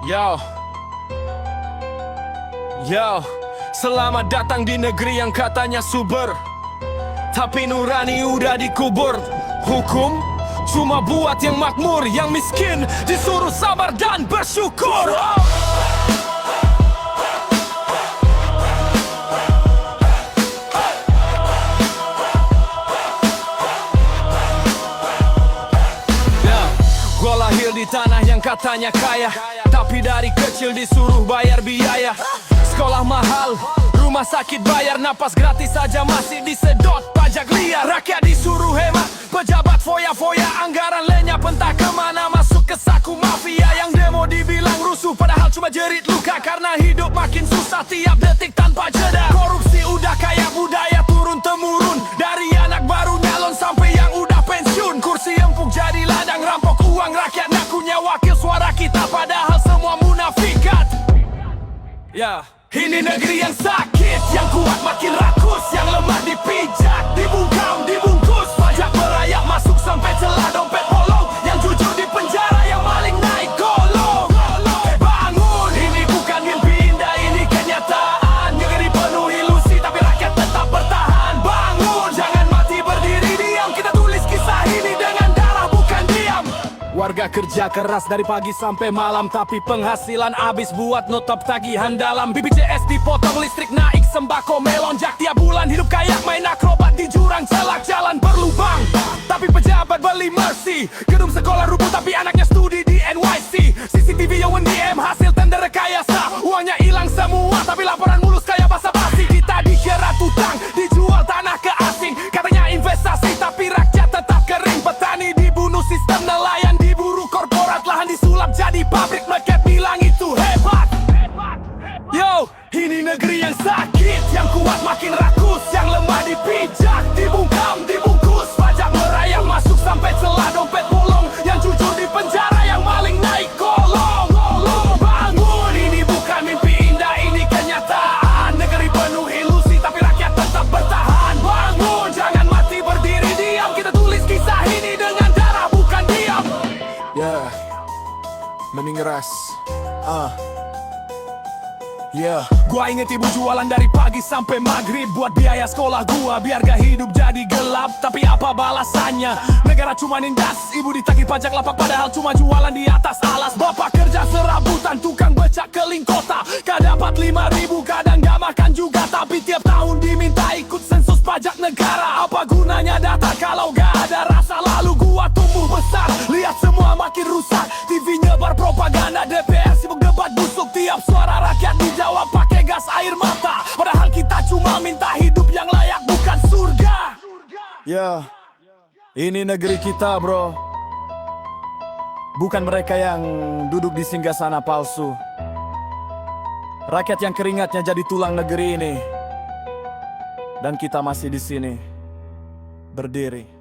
Yo, yo, selamat datang di negeri yang katanya subur, tapi nurani udah dikubur. Hukum cuma buat yang makmur, yang miskin disuruh sabar dan bersyukur. Gua lahir di tanah yang katanya kaya, tapi dari kecil disuruh bayar biaya. Sekolah mahal, rumah sakit bayar, napas gratis saja masih disedot pajak liar. Rakyat disuruh hemat, pejabat foya-foya, anggaran lenyap entah kemana, masuk ke saku mafia. Yang demo dibilang rusuh, padahal cuma jerit luka, karena hidup makin susah tiap detik tanpa jeda. Korupsi udah kayak budaya turun-temurun, dari anak baru nyalon sampai yang udah pensiun. Kursi empuk jadi ladang, rampok uang rakyat, ngakunya wakil suara kita, padahal semua munafikat. Ya, ini negeri yang sakit, yang kuat makin rakus, yang lemah dipijak, dibungkam, dibungkus. Pajak merayap masuk sampai celah dompet bolong, yang jujur di penjara, yang maling naik golong. Bangun, ini bukan mimpi indah, ini kenyataan. Negeri penuh ilusi, tapi rakyat tetap bertahan. Bangun, jangan mati berdiri diam, kita tulis kisah ini dengan darah bukan diam. Warga kerja keras dari pagi sampai malam, tapi penghasilan habis buat notop tagihan dalam. BPJS dipotong, listrik naik, sembako melonjak. Tiap bulan hidup kayak main akrobat di jurang celak, jalan berlubang, tapi pejabat beli mercy. Gedung sekolah rubuh tapi anaknya studi di NYC. CCTV yang DM hasil tender rekayasa, uangnya hilang semua tapi laporan mulus kayak basa-basi. Kita dijerat utang, dijual tanah ke asing, katanya investasi tapi rakyat tetap kering. Petani dibunuh sistem nelayan, diburu korporat, lahan disulap jadi pabrik, mereka bilang itu hebat. Yo, ini negeri yang sakit, yang kuat makin rakus, yang lemah dipijak, dibungkam, dibungkus. Pajak merayap masuk sampai celah dompet bolong, yang jujur di penjara, yang maling naik golong. Bangun, ini bukan mimpi indah, ini kenyataan. Negeri penuh ilusi tapi rakyat tetap bertahan. Bangun, jangan mati berdiri diam, kita tulis kisah ini dengan darah bukan diam. Yeah, mending ngeras. Gua inget ibu jualan dari pagi sampai maghrib, buat biaya sekolah gua, biar gak hidup jadi gelap. Tapi apa balasannya? Negara cuma nindas, ibu ditagih pajak lapak, padahal cuma jualan di atas alas. Bapak kerja serabutan, tukang becak keliling kota, kadang dapat 5.000, kadang gak makan juga. Tapi tiap tahun diminta ikut sensus pajak negara. Apa gunanya data kalau gak ada rasa? Lalu gua tumbuh besar, lihat semua makin rusak. TV nyebar propaganda, DPR sibuk debat busuk, tiap suara rakyat dijawab pakai gas air mata. Padahal kita cuma minta hidup yang layak, bukan surga. Ya, ini negeri kita bro, bukan mereka yang duduk di singgasana palsu. Rakyat yang keringatnya jadi tulang negeri ini, dan kita masih di sini berdiri.